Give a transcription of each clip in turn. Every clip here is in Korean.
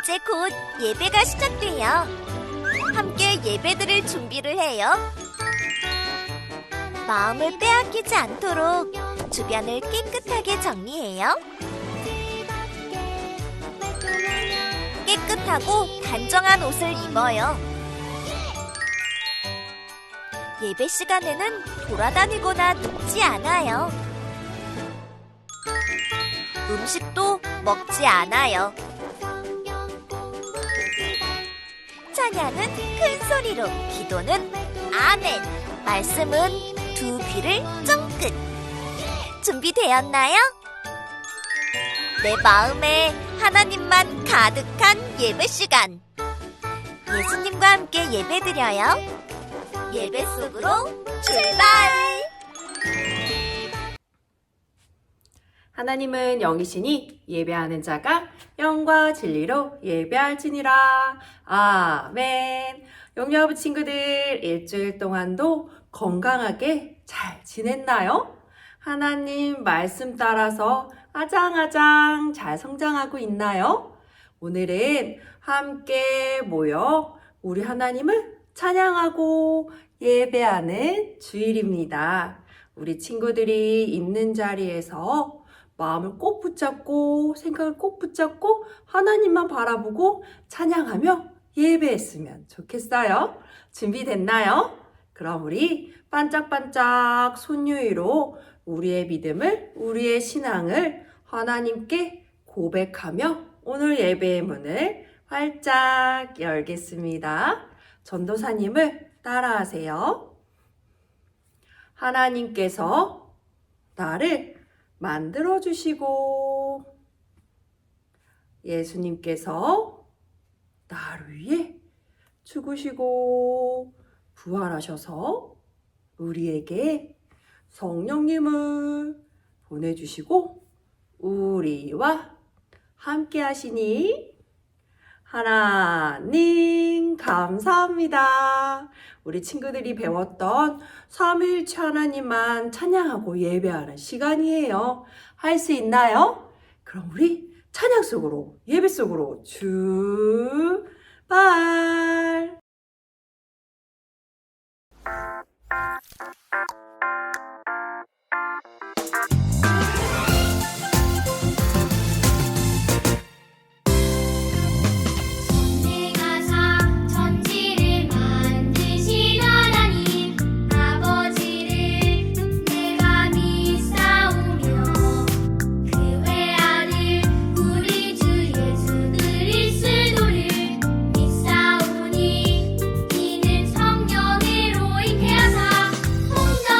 이제 곧 예배가 시작돼요. 함께 예배드릴 준비를 해요. 마음을 빼앗기지 않도록 주변을 깨끗하게 정리해요. 깨끗하고 단정한 옷을 입어요. 예배 시간에는 돌아다니거나 눕지 않아요. 음식도 먹지 않아요. 찬양은 큰 소리로, 기도는 아멘, 말씀은 두 귀를 쫑긋. 준비되었나요? 내 마음에 하나님만 가득한 예배 시간. 예수님과 함께 예배드려요. 예배 속으로 출발! 하나님은 영이시니 예배하는 자가 영과 진리로 예배할지니라. 아멘. 영여부 친구들, 일주일 동안도 건강하게 잘 지냈나요? 하나님 말씀 따라서 아장아장 잘 성장하고 있나요? 오늘은 함께 모여 우리 하나님을 찬양하고 예배하는 주일입니다. 우리 친구들이 있는 자리에서 마음을 꼭 붙잡고 생각을 꼭 붙잡고 하나님만 바라보고 찬양하며 예배했으면 좋겠어요. 준비됐나요? 그럼 우리 반짝반짝 손 위로 우리의 믿음을, 우리의 신앙을 하나님께 고백하며 오늘 예배의 문을 활짝 열겠습니다. 전도사님을 따라하세요. 하나님께서 나를 만들어주시고 예수님께서 나를 위해 죽으시고 부활하셔서 우리에게 성령님을 보내주시고 우리와 함께 하시니 하나님 감사합니다. 우리 친구들이 배웠던 삼위일체 하나님만 찬양하고 예배하는 시간이에요. 할 수 있나요? 그럼 우리 찬양 속으로, 예배 속으로 출발! 혼자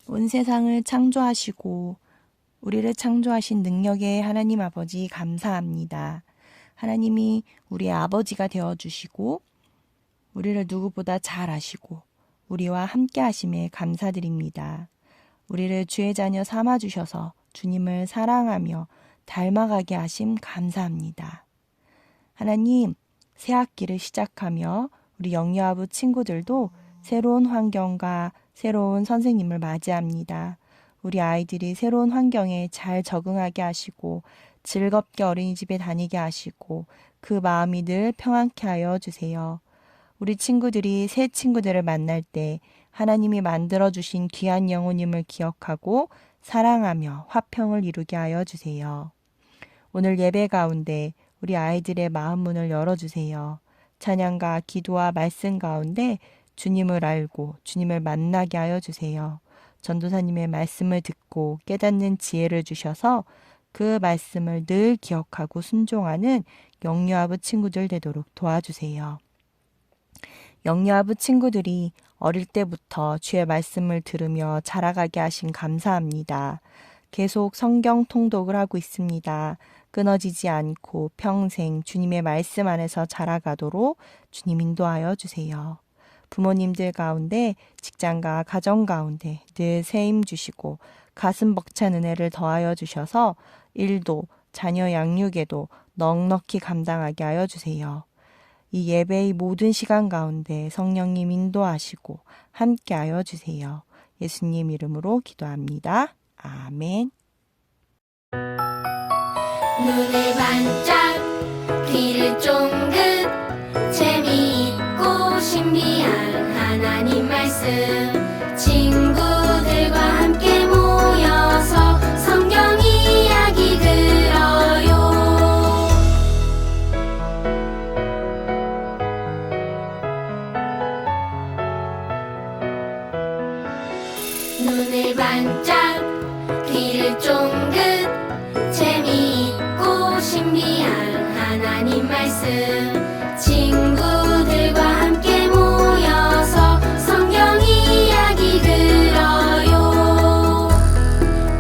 온 세상을 창조하시고 우리를 창조하신 능력의 하나님 아버지 감사합니다. 하나님이 우리의 아버지가 되어주시고 우리를 누구보다 잘 아시고 우리와 함께 하심에 감사드립니다. 우리를 주의 자녀 삼아주셔서 주님을 사랑하며 닮아가게 하심 감사합니다. 하나님, 새 학기를 시작하며 우리 영유아부 친구들도 새로운 환경과 새로운 선생님을 맞이합니다. 우리 아이들이 새로운 환경에 잘 적응하게 하시고 즐겁게 어린이집에 다니게 하시고 그 마음이 늘 평안케 하여 주세요. 우리 친구들이 새 친구들을 만날 때 하나님이 만들어주신 귀한 영혼임을 기억하고 사랑하며 화평을 이루게 하여 주세요. 오늘 예배 가운데 우리 아이들의 마음 문을 열어주세요. 찬양과 기도와 말씀 가운데 주님을 알고 주님을 만나게 하여 주세요. 전도사님의 말씀을 듣고 깨닫는 지혜를 주셔서 그 말씀을 늘 기억하고 순종하는 영유아부 친구들 되도록 도와주세요. 영유아부 친구들이 어릴 때부터 주의 말씀을 들으며 자라가게 하신 감사합니다. 계속 성경 통독을 하고 있습니다. 끊어지지 않고 평생 주님의 말씀 안에서 자라가도록 주님 인도하여 주세요. 부모님들 가운데 직장과 가정 가운데 늘 세임 주시고 가슴 벅찬 은혜를 더하여 주셔서 일도 자녀 양육에도 넉넉히 감당하게 하여 주세요. 이 예배의 모든 시간 가운데 성령님 인도하시고 함께 하여 주세요. 예수님 이름으로 기도합니다. 아멘. 눈을 반짝 귀를 쫑긋 재미있고 신비한 하나님 말씀 친구들과 함께 모여서 성경 이야기 들어요. 눈을 반짝 귀를 쫑긋 재미있고 신비한 하나님 말씀 친구들과 함께 모여서 성경 이야기 들어요.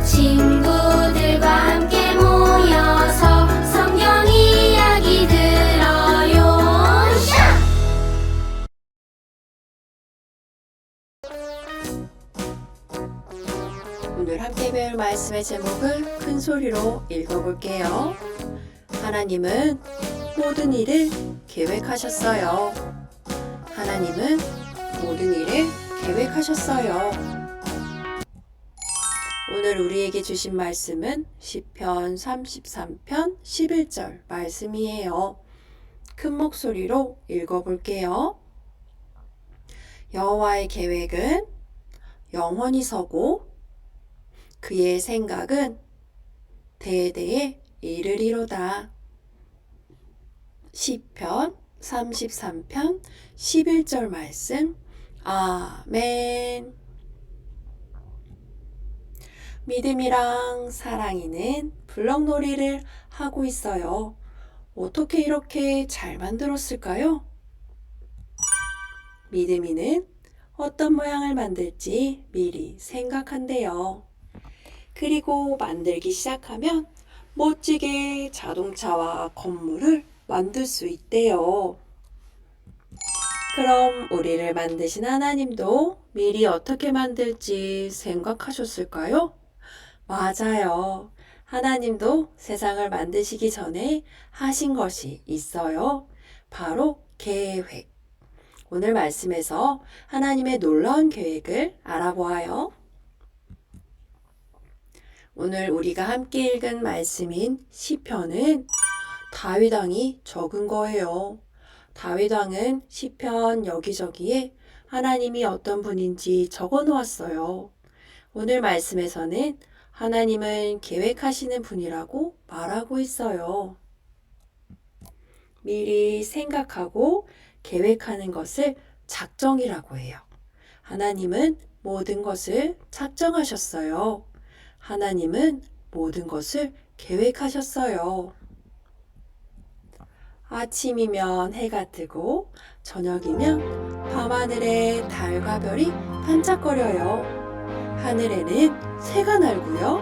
친구들과 함께 모여서 성경 이야기 들어요. 샤! 오늘 함께 배울 말씀의 제목을 큰 소리로 읽어볼게요. 하나님은 모든 일을 계획하셨어요. 하나님은 모든 일을 계획하셨어요. 오늘 우리에게 주신 말씀은 시편 33편 11절 말씀이에요. 큰 목소리로 읽어볼게요. 여호와의 계획은 영원히 서고 그의 생각은 대대에 이르리로다. 시편 33편 11절 말씀. 아멘. 믿음이랑 사랑이는 블럭놀이를 하고 있어요. 어떻게 이렇게 잘 만들었을까요? 믿음이는 어떤 모양을 만들지 미리 생각한대요. 그리고 만들기 시작하면 멋지게 자동차와 건물을 만들 수 있대요. 그럼 우리를 만드신 하나님도 미리 어떻게 만들지 생각하셨을까요? 맞아요. 하나님도 세상을 만드시기 전에 하신 것이 있어요. 바로 계획. 오늘 말씀에서 하나님의 놀라운 계획을 알아보아요. 오늘 우리가 함께 읽은 말씀인 시편은 다윗 왕이 적은 거예요. 다윗 왕은 시편 여기저기에 하나님이 어떤 분인지 적어 놓았어요. 오늘 말씀에서는 하나님은 계획하시는 분이라고 말하고 있어요. 미리 생각하고 계획하는 것을 작정이라고 해요. 하나님은 모든 것을 작정하셨어요. 하나님은 모든 것을 계획하셨어요. 아침이면 해가 뜨고 저녁이면 밤하늘에 달과 별이 반짝거려요. 하늘에는 새가 날고요.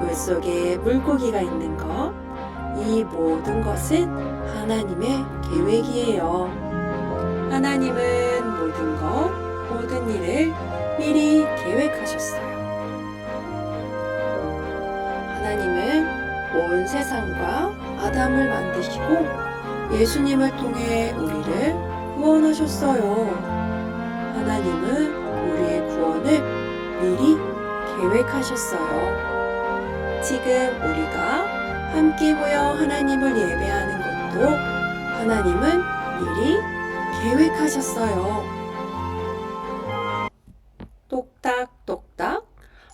물속에 물고기가 있는 것, 이 모든 것은 하나님의 계획이에요. 하나님은 모든 것, 모든 일을 미리 계획하셨어요. 하나님은 온 세상과 아담을 만드시고 예수님을 통해 우리를 구원하셨어요. 하나님은 우리의 구원을 미리 계획하셨어요. 지금 우리가 함께 모여 하나님을 예배하는 것도 하나님은 미리 계획하셨어요. 똑딱똑딱.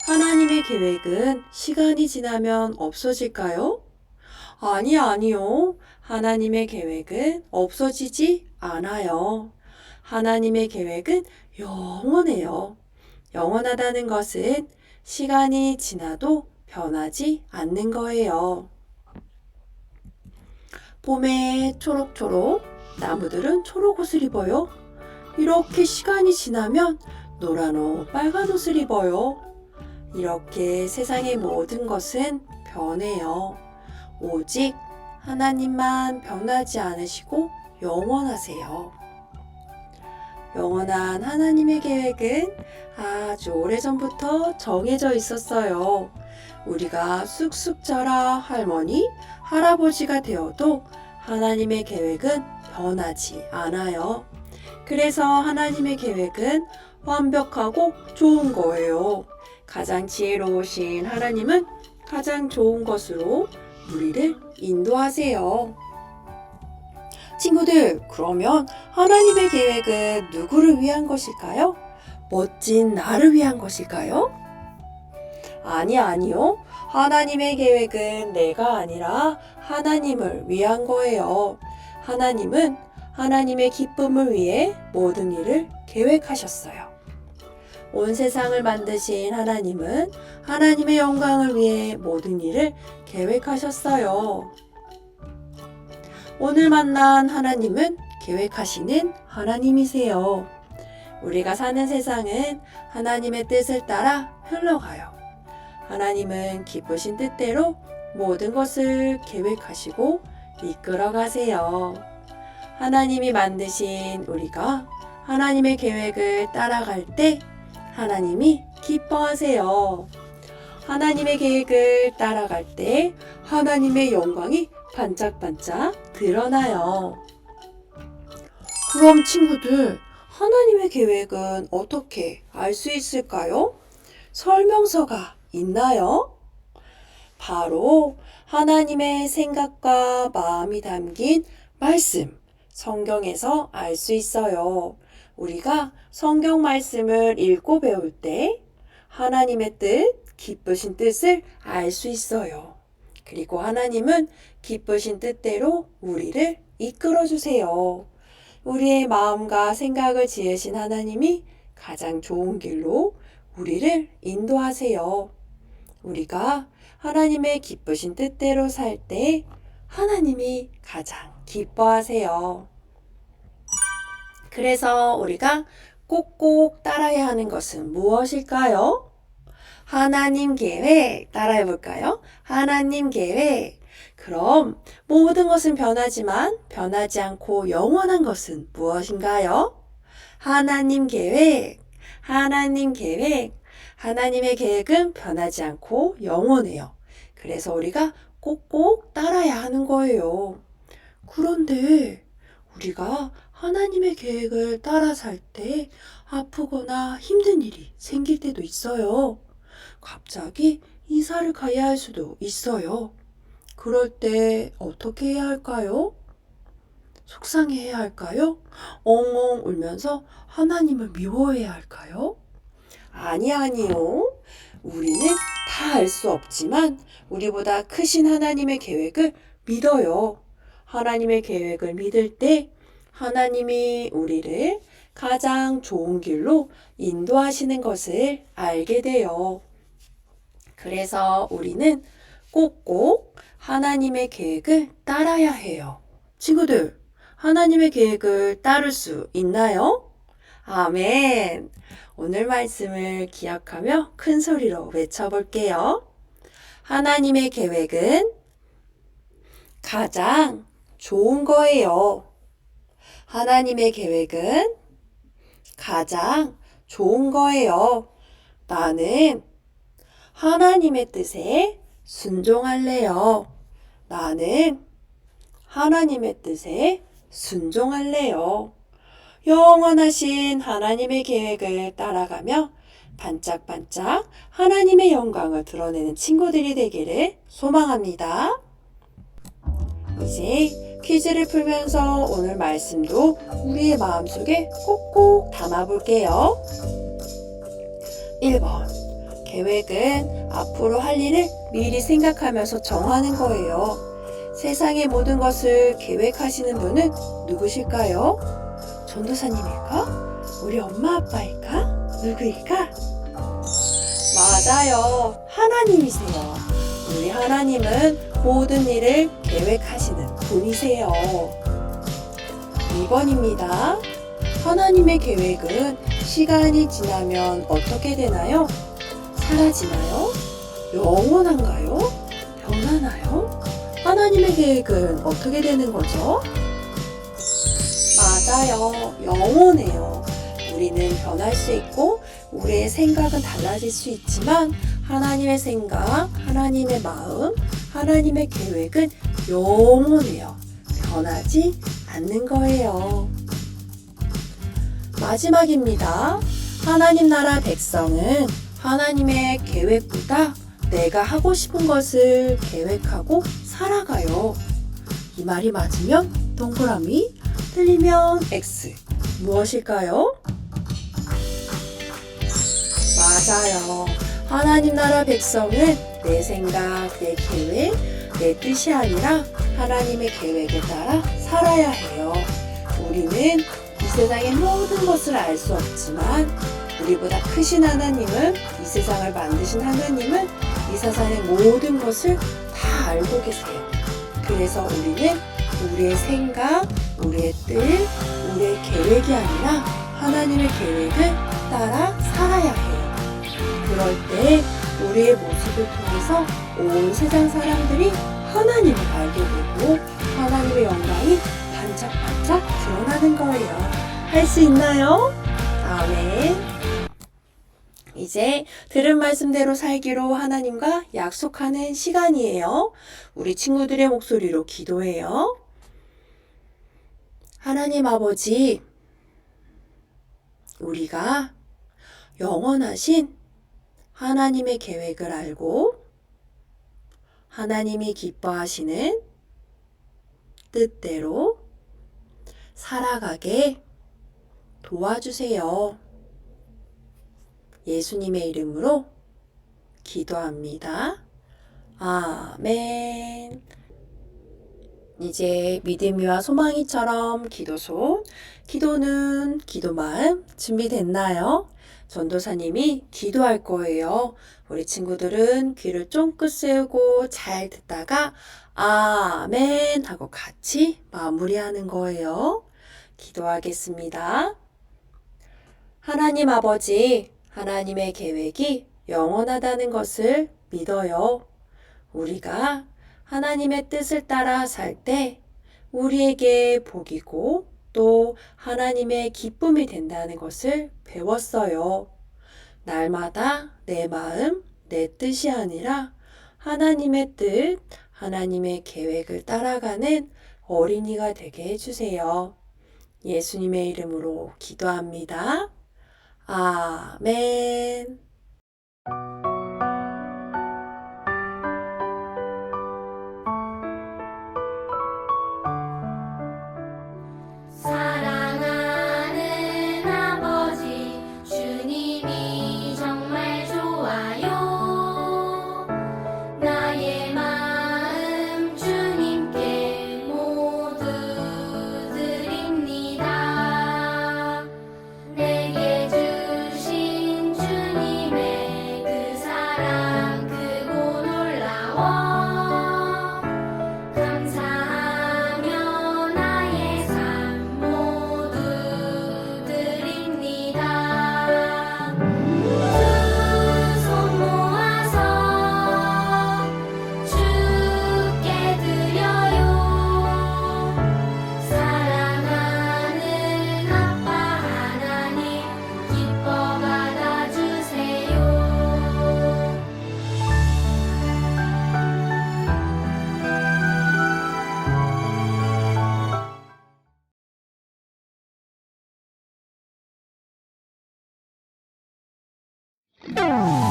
하나님의 계획은 시간이 지나면 없어질까요? 아니요. 하나님의 계획은 없어지지 않아요. 하나님의 계획은 영원해요. 영원하다는 것은 시간이 지나도 변하지 않는 거예요. 봄에 초록초록 나무들은 초록 옷을 입어요. 이렇게 시간이 지나면 노란 옷, 빨간 옷을 입어요. 이렇게 세상의 모든 것은 변해요. 오직 하나님만 변하지 않으시고 영원하세요. 영원한 하나님의 계획은 아주 오래전부터 정해져 있었어요. 우리가 쑥쑥 자라 할머니, 할아버지가 되어도 하나님의 계획은 변하지 않아요. 그래서 하나님의 계획은 완벽하고 좋은 거예요. 가장 지혜로우신 하나님은 가장 좋은 것으로 우리를 인도하세요. 친구들, 그러면 하나님의 계획은 누구를 위한 것일까요? 멋진 나를 위한 것일까요? 아니요. 하나님의 계획은 내가 아니라 하나님을 위한 거예요. 하나님은 하나님의 기쁨을 위해 모든 일을 계획하셨어요. 온 세상을 만드신 하나님은 하나님의 영광을 위해 모든 일을 계획하셨어요. 오늘 만난 하나님은 계획하시는 하나님이세요. 우리가 사는 세상은 하나님의 뜻을 따라 흘러가요. 하나님은 기쁘신 뜻대로 모든 것을 계획하시고 이끌어 가세요. 하나님이 만드신 우리가 하나님의 계획을 따라갈 때 하나님이 기뻐하세요. 하나님의 계획을 따라갈 때 하나님의 영광이 반짝반짝 드러나요. 그럼 친구들, 하나님의 계획은 어떻게 알 수 있을까요? 설명서가 있나요? 바로 하나님의 생각과 마음이 담긴 말씀, 성경에서 알 수 있어요. 우리가 성경 말씀을 읽고 배울 때 하나님의 뜻, 기쁘신 뜻을 알 수 있어요. 그리고 하나님은 기쁘신 뜻대로 우리를 이끌어 주세요. 우리의 마음과 생각을 지으신 하나님이 가장 좋은 길로 우리를 인도하세요. 우리가 하나님의 기쁘신 뜻대로 살 때 하나님이 가장 기뻐하세요. 그래서 우리가 꼭꼭 따라야 하는 것은 무엇일까요? 하나님 계획 따라해 볼까요? 하나님 계획. 그럼 모든 것은 변하지만 변하지 않고 영원한 것은 무엇인가요? 하나님 계획. 하나님 계획. 하나님의 계획은 변하지 않고 영원해요. 그래서 우리가 꼭꼭 따라야 하는 거예요. 그런데 우리가 하나님의 계획을 따라 살 때 아프거나 힘든 일이 생길 때도 있어요. 갑자기 이사를 가야 할 수도 있어요. 그럴 때 어떻게 해야 할까요? 속상해해야 할까요? 엉엉 울면서 하나님을 미워해야 할까요? 아니요. 우리는 다 알 수 없지만 우리보다 크신 하나님의 계획을 믿어요. 하나님의 계획을 믿을 때 하나님이 우리를 가장 좋은 길로 인도하시는 것을 알게 돼요. 그래서 우리는 꼭꼭 하나님의 계획을 따라야 해요. 친구들, 하나님의 계획을 따를 수 있나요? 아멘. 오늘 말씀을 기억하며 큰 소리로 외쳐볼게요. 하나님의 계획은 가장 좋은 거예요. 하나님의 계획은 가장 좋은 거예요. 나는 하나님의 뜻에 순종할래요. 나는 하나님의 뜻에 순종할래요. 영원하신 하나님의 계획을 따라가며 반짝반짝 하나님의 영광을 드러내는 친구들이 되기를 소망합니다. 이제 퀴즈를 풀면서 오늘 말씀도 우리의 마음속에 꼭꼭 담아볼게요. 1번. 계획은 앞으로 할 일을 미리 생각하면서 정하는 거예요. 세상의 모든 것을 계획하시는 분은 누구실까요? 전도사님일까? 우리 엄마 아빠일까? 누구일까? 맞아요. 하나님이세요. 우리 하나님은 모든 일을 계획하시는 분이세요. 2번입니다. 하나님의 계획은 시간이 지나면 어떻게 되나요? 사라지나요? 영원한가요? 변하나요? 하나님의 계획은 어떻게 되는 거죠? 맞아요. 영원해요. 우리는 변할 수 있고 우리의 생각은 달라질 수 있지만 하나님의 생각, 하나님의 마음, 하나님의 계획은 영원해요. 변하지 않는 거예요. 마지막입니다. 하나님 나라 백성은 하나님의 계획보다 내가 하고 싶은 것을 계획하고 살아가요. 이 말이 맞으면 동그라미, 틀리면 X. 무엇일까요? 맞아요. 하나님 나라 백성은 내 생각, 내 계획, 내 뜻이 아니라 하나님의 계획에 따라 살아야 해요. 우리는 이 세상의 모든 것을 알 수 없지만 우리보다 크신 하나님은, 이 세상을 만드신 하나님은 이 세상의 모든 것을 다 알고 계세요. 그래서 우리는 우리의 생각, 우리의 뜻, 우리의 계획이 아니라 하나님의 계획을 따라 살아야 해요. 그럴 때 우리의 모습을 통해서 온 세상 사람들이 하나님을 알게 되고 하나님의 영광이 반짝반짝 드러나는 거예요. 할 수 있나요? 아멘. 이제 들은 말씀대로 살기로 하나님과 약속하는 시간이에요. 우리 친구들의 목소리로 기도해요. 하나님 아버지, 우리가 영원하신 하나님의 계획을 알고 하나님이 기뻐하시는 뜻대로 살아가게 도와주세요. 예수님의 이름으로 기도합니다. 아멘. 이제 믿음이와 소망이처럼 기도손, 기도는 기도 마음 준비됐나요? 전도사님이 기도할 거예요. 우리 친구들은 귀를 쫑긋 세우고 잘 듣다가 아멘 하고 같이 마무리하는 거예요. 기도하겠습니다. 하나님 아버지, 하나님의 계획이 영원하다는 것을 믿어요. 우리가 하나님의 뜻을 따라 살 때 우리에게 복이고 또 하나님의 기쁨이 된다는 것을 배웠어요. 날마다 내 마음, 내 뜻이 아니라 하나님의 뜻, 하나님의 계획을 따라가는 어린이가 되게 해주세요. 예수님의 이름으로 기도합니다. 아멘. 사랑하는 아버지, 주님이 정말 좋아요. 나의 마음 주님께 모두 드립니다. 내게 주신 주님 네.